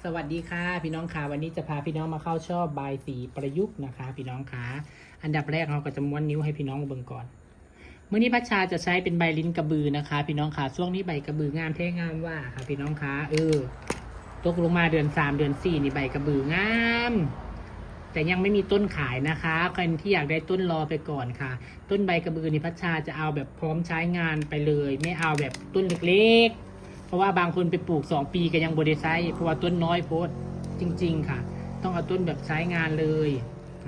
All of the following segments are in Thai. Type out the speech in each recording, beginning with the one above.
สวัสดีค่ะพี่น้องค่ะวันนี้จะพาพี่น้องมาเข้าชอบบายสีประยุกต์นะคะพี่น้องค่ะอันดับแรกเราก็จะม้วนนิ้วให้พี่น้องเบิ่งก่อนเมื่อนี้พัชชาจะใช้เป็นใบลิ้นกระบือนะคะพี่น้องค่ะช่วงนี้ใบกระบืองามแท้งามว่าค่ะพี่น้องค่ะตกลงมาเดือน3เดือน4นี่ใบกระบืองามแต่ยังไม่มีต้นขายนะคะใครที่อยากได้ต้นรอไปก่อนค่ะต้นใบกระบือนี่พัชชาจะเอาแบบพร้อมใช้งานไปเลยไม่เอาแบบต้นเล็กๆเพราะว่าบางคนไปปลูก2 ปีก็ยังบ่ได้ใช้เพราะว่าต้นน้อยโพดจริงๆค่ะต้องเอาต้นแบบใช้งานเลย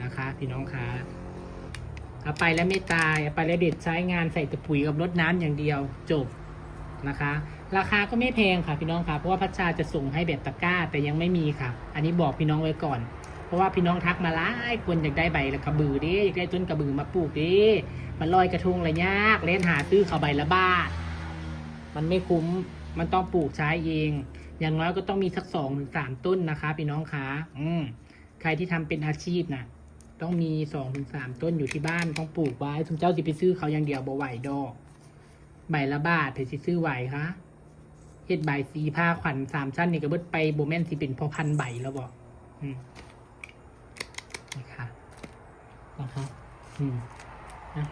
นะคะพี่น้องค่ะเอาไปแล้วไม่ตายเอาไปแล้วเด็ดใช้งานใส่แต่ปุ๋ยกับรดน้ำอย่างเดียวจบนะคะราคาก็ไม่แพงค่ะพี่น้องค่ะเพราะว่าพัชชาจะส่งให้แบบตะกร้าแต่ยังไม่มีค่ะอันนี้บอกพี่น้องไว้ก่อนเพราะว่าพี่น้องทักมาหลายคนอยากได้ใบกระบือดิอยากได้ต้นกระบือมาปลูกดิมันลอยกระทงอะไรยากเล่นหาซื้อเขาใบละบาทมันไม่คุ้มมันต้องปลูกใช้เองอย่างน้อยก็ต้องมีสัก2 ถึง 3ต้นนะคะพี่น้องคะใครที่ทำเป็นอาชีพนะต้องมี2 ถึง 3ต้นอยู่ที่บ้านต้องปลูกไว้ถึงเจ้าสิไปซื้อเขาอย่างเดียวบ่ไหวดอกใบละบาทแต่สิซื้อไหวคะเฮ็ดใบสีผ้าขวัญ3 ชั้นนี่ก็เบิดไปโบแมนสิเป็นพอพันใบแล้วบ่นะคะ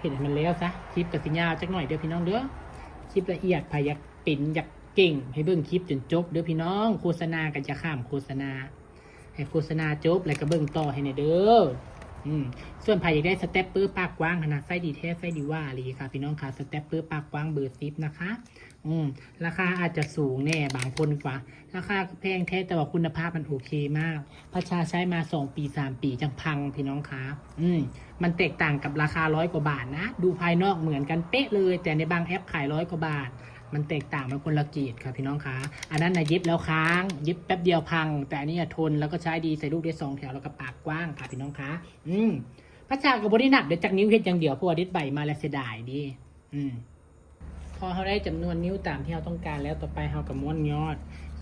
เห็นมันแล้วซะคลิปกับสิญญาจักหน่อยเด้อพี่น้องเด้อคลิปละเอียดพาอยากเป็นอยากเก่งให้เบิ่งคลิปจนจบเด้อพี่น้องโฆษณากันจะข้ามโฆษณาให้โฆษณาจบแล้วก็เบิ่งต่อให้ในเด้อส่วนพายอยากได้สเต็ปเปอร์ปากกว้างขนาดไส้ดีแท้ไส้ดีว่าเลยค่ะพี่น้องค่ะสเต็ปเปอร์ปากกว้างเบอร์10นะคะราคาอาจจะสูงแน่บางคนกว่าราคาแพงแท้แต่ว่าคุณภาพมันโอเคมากพัชชาใช้มา2 ปี 3 ปีจังพังพี่น้องคะมันแตกต่างกับราคา100 กว่าบาทนะดูภายนอกเหมือนกันเป๊ะเลยแต่ในบางแอปขาย100 กว่าบาทมันแตกต่างมันคนละเกรดครับพี่น้องคะอันนั้นนะเย็บแล้วค้างเย็บแป๊บเดียวพังแต่อันนี้ทนแล้วก็ใช้ดีใส่ลูกได้2 แถวแล้วก็ปากกว้างค่ะพี่น้องคะพัชชากับบริหนักเดี๋ยวจากนิ้วเฮ็ดอย่างเดียวเพราะว่าเด็ดใบมาแล้วเสียดายดีพอเขาได้จำนวนนิ้วตามที่เราต้องการแล้วต่อไปเรากับม้วนยอด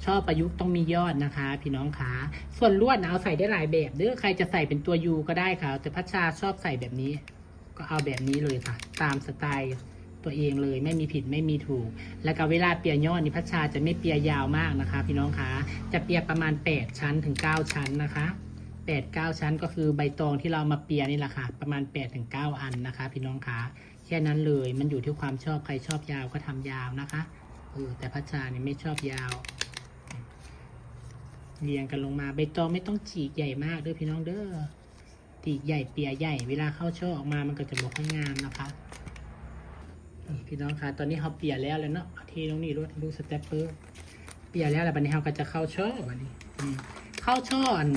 ชอบประยุกต์ต้องมียอดนะคะพี่น้องคะส่วนลวดเอาใส่ได้หลายแบบหรือใครจะใส่เป็นตัวยูก็ได้ค่ะแต่พัชชาชอบใส่แบบนี้ก็เอาแบบนี้เลยค่ะตามสไตล์ตัวเองเลยไม่มีผิดไม่มีถูกแล้วก็เวลาเปียยอดนี่พัชชาจะไม่เปียยาวมากนะคะพี่น้องคะจะเปียประมาณ8 ชั้นถึง 9 ชั้นนะคะ8-9 ชั้นก็คือใบตองที่เรามาเปียนี่แหละค่ะประมาณ8-9 อันนะคะพี่น้องคะแค่นั้นเลยมันอยู่ที่ความชอบใครชอบยาวก็ทำยาวนะคะแต่พัชชาเนี่ยไม่ชอบยาวเรียงกันลงมาใบตองไม่ต้องฉีกใหญ่มากเด้อพี่น้องเด้อฉีกใหญ่เปียใหญ่เวลาเข้าช่อออกมามันก็จะบอกให้งามนะคะพี่น้องคะตอนนี้เขาเปียแล้วเนาะทีตรงนี้ดูสเต็ปเปอร์เปียแล้วแล้วบัดนี้เขาก็จะเข้าช่อบัดนี้เข้าช่ออัน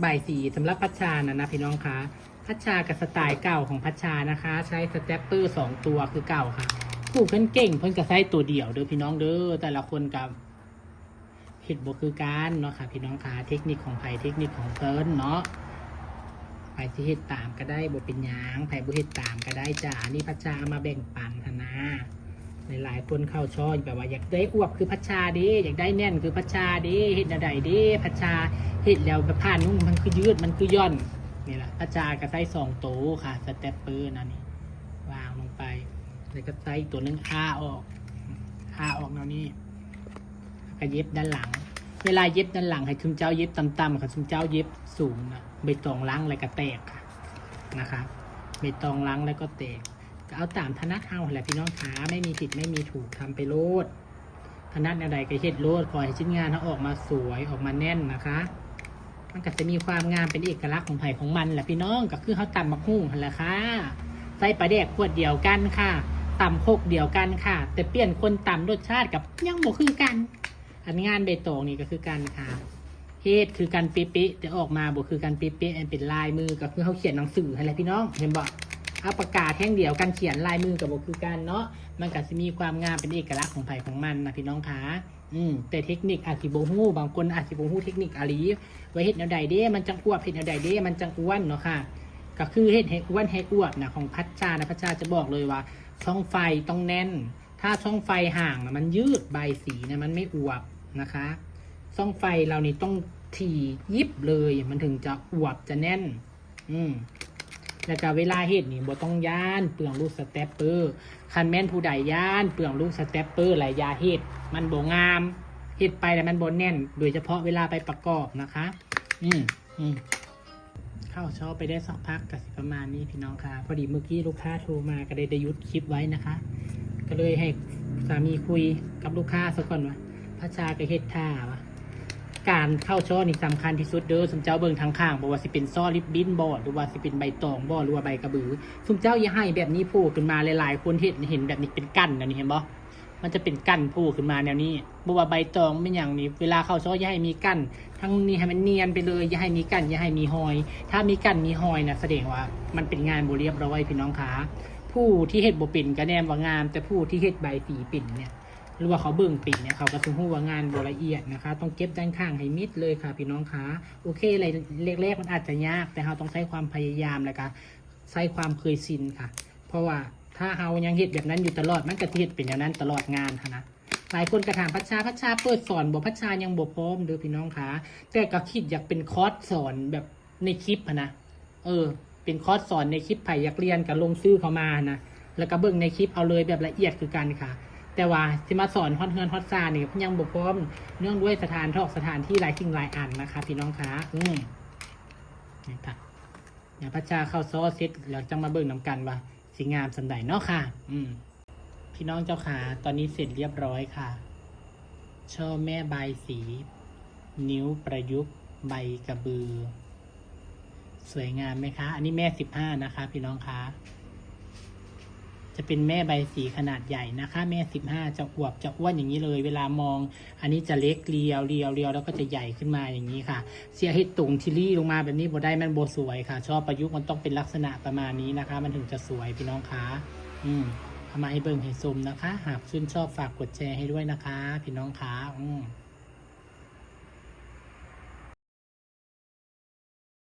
ใบสีสำหรับพัชชานะพี่น้องคะพัชชากับสไตล์เก่าของพัชชานะคะใช้สเต็ปเปอร์2 ตัวคือเก่าค่ะปลูกเพิ่นเก่งเพิ่นก็ใช้ตัวเดียวเด้อพี่น้องเด้อแต่ละคนกับเห็ดบ่คือกันเนาะค่ะพี่น้องคะเทคนิคของไผ่เทคนิคของเพิ่นเนาะไผ่ที่เห็ดตามก็ได้บ่เป็นหยังไผ่บ่เห็ดตามก็ได้จ้านี่พัชชามาแบ่งปันนะหลายคนเข้าชอบแบบว่าอยากได้อวบคือพัชชาดิอยากได้แน่นคือพัชชาดิเห็ดอะไรดิพัชชาเห็ดแล้วแบบผ่านนุ่มมันคือยืดมันคือย่อนนี่แหละพัชชากระไซ2 โตค่ะสเต็ปเปอร์นั่นนี่วางลงไปแล้วก็ไซตัวนึงอาออกแนวนี้ก็เย็บด้านหลังเวลาเย็บด้านหลังให้คุณเจ้าเย็บต่ำๆค่ะคุณเจ้าเย็บสูงนะใบตองล้างอะไรก็แตกค่ะนะคะใบตองล้างแล้วก็แตกก็เอาตามถนัดเอาแหละพี่น้องขาไม่มีผิดไม่มีถูกทำไปโลดถนัดอะไรก็เฮ็ดโลดขอให้ชิ้นงานเขาออกมาสวยออกมาแน่นนะคะมันก็จะมีความงามเป็นเอกลักษณ์ของไผ่ของมันแหละพี่น้องก็คือเขาตำมะฮุ่งแหละค่ะใส่ปลาแดกขวดเดียวกันค่ะตำโคกเดียวกันค่ะแต่เปลี่ยนคนตำรสชาติกับยังบ่คือกันอันงานใบตองนี่ก็คือกันค่ะเฮ็ดคือกันเป๊ะๆแต่ออกมาบ่คือกันเป๊ะๆอันเป็นลายมือก็คือเขาเขียนหนังสือให้แหละพี่น้องเห็นบ่เอาปากกาแท่งเดียวกันเขียนลายมือกับบ่คือกันเนาะมันก็จะมีความงามเป็นเอกลักษณ์ของไผ่ของมันนะพี่น้องคะแต่เทคนิคอาจสิบ่ฮู้บางคนอาจสิบ่ฮู้เทคนิคอาลีไว้เฮ็ดแนวใดเด้มันจังอ้วนเฮ็ดแนวใดเด้มันจังอ้วนเนาะค่ะก็คือเฮ็ดให้อ้วนให้อ้วนนะของพัชชานะพัชชาจะบอกเลยว่าช่องไฟต้องแน่นถ้าช่องไฟห่างมันยืดใบสีนะมันไม่อวบนะคะช่องไฟเรานี่ต้องถี่ยิบเลยมันถึงจะอวบจะแน่นแล้วก็เวลาเฮ็ดนี่บ่ต้องย่านเปลืองลูกสเต็ปเปอร์คันแม่นผู้ใดย่านเปลืองลูกสเต็ปเปอร์หลายยาเฮ็ดมันบ่งาม เฮ็ดไปแล้วมันบ่แน่น โดยเฉพาะเวลาไปประกอบนะคะ อืมอืมเข้าช็อปไปได้สักพักกับสิประมาณนี้พี่น้องค่ะพอดีเมื่อกี้ลูกค้าโทรมาก็ได้ยุดคลิปไว้นะคะ ก็เลยให้สามีคุยกับลูกค้าสักก่อนว่าพระชาก็เฮ็ดท่าวะการเข้าช่อนี่สำคัญที่สุดเด้อสมเจ้าเบิ่งทางข้างบอกว่าสิเป็นซ้อลิบบิ้นบอดหรือว่าสิเป็นใบตองบอดหรือว่าใบกระบือสมเจ้าอย่าให้แบบนี้โผล่ขึ้นมาหลายๆคนเห็นแบบนี้เป็นกั้นนะนี่เห็นบ่มันจะเป็นกั้นโผล่ขึ้นมาแนวนี้บอกว่าใบตองเป็นอย่างนี้เวลาเข้าช่ออย่าให้มีกั้นทั้งนี้ให้มันเนียนไปเลยอย่าให้มีกั้นอย่าให้มีหอย ถ้ามีกั้นมีหอยนะแสดงว่ามันเป็นงานบ่เรียบร้อยพี่น้องขาผู้ที่เฮ็ดบ่เป็นก็แนมว่างามแต่ผู้ที่เฮ็ดใบสีปิ่นเนี่ยหรือว่าเขาเบิ่งปิ่นเนี่ยเขาก็สิฮู้ว่างานบ่ละเอียดนะคะต้องเก็บด้านข้างให้มิดเลยค่ะพี่น้องคะโอเคอะไรแรกๆมันอาจจะยากแต่เราต้องใช้ความพยายามแล้วก็ใช้ความเคยชินค่ะ เพราะว่าถ้าเรายังเฮ็ดแบบนั้นอยู่ตลอดมันก็สิเฮ็ดเป็นอย่างนั้นตลอดงานค่ะนะหลายคนก็ถามพัชชาเปิดสอนบ่พัชชายังบ่พร้อมเด้อพี่น้องคะแต่ก็คิดอยากเป็นคอร์สสอนแบบในคลิปนะเป็นคอร์สสอนในคลิปไผ่อยากเรียนกับลงซื้อเขามานะแล้วก็เบิ่งในคลิปเอาเลยแบบละเอียดคือกันค่ะแต่ว่าสิมาสอนฮอตเฮือนฮอตซาเนี่ยยังบ่พร้อมเนื่องด้วยสถานที่หลายสิ่งหลายอันนะคะพี่น้องคะนี่ค่ะอย่างพระเจ้าเข้าซอเซ็ตแล้วจังมาเบิ่งนำกันว่าสิงามสันใดเนาะค่ะพี่น้องเจ้าขาตอนนี้เสร็จเรียบร้อยค่ะช่อแม่ใบสี นิ้วประยุกต์ใบกระบือสวยงามไหมคะอันนี้แม่15นะคะพี่น้องคะจะเป็นแม่ใบสีขนาดใหญ่นะคะแม่15จะอวบจะอ้วนอย่างนี้เลยเวลามองอันนี้จะเล็กเรียวแล้วก็จะใหญ่ขึ้นมาอย่างนี้ค่ะเสียให้ตุ่งทิลี่ลงมาแบบนี้บ่ได้มันโบสวยค่ะชอบประยุกต์มันต้องเป็นลักษณะประมาณนี้นะคะมันถึงจะสวยพี่น้องคะเอามาให้เบิ่งให้ชมนะคะหากชื่นชอบฝากกดแชร์ให้ด้วยนะคะพี่น้องคะ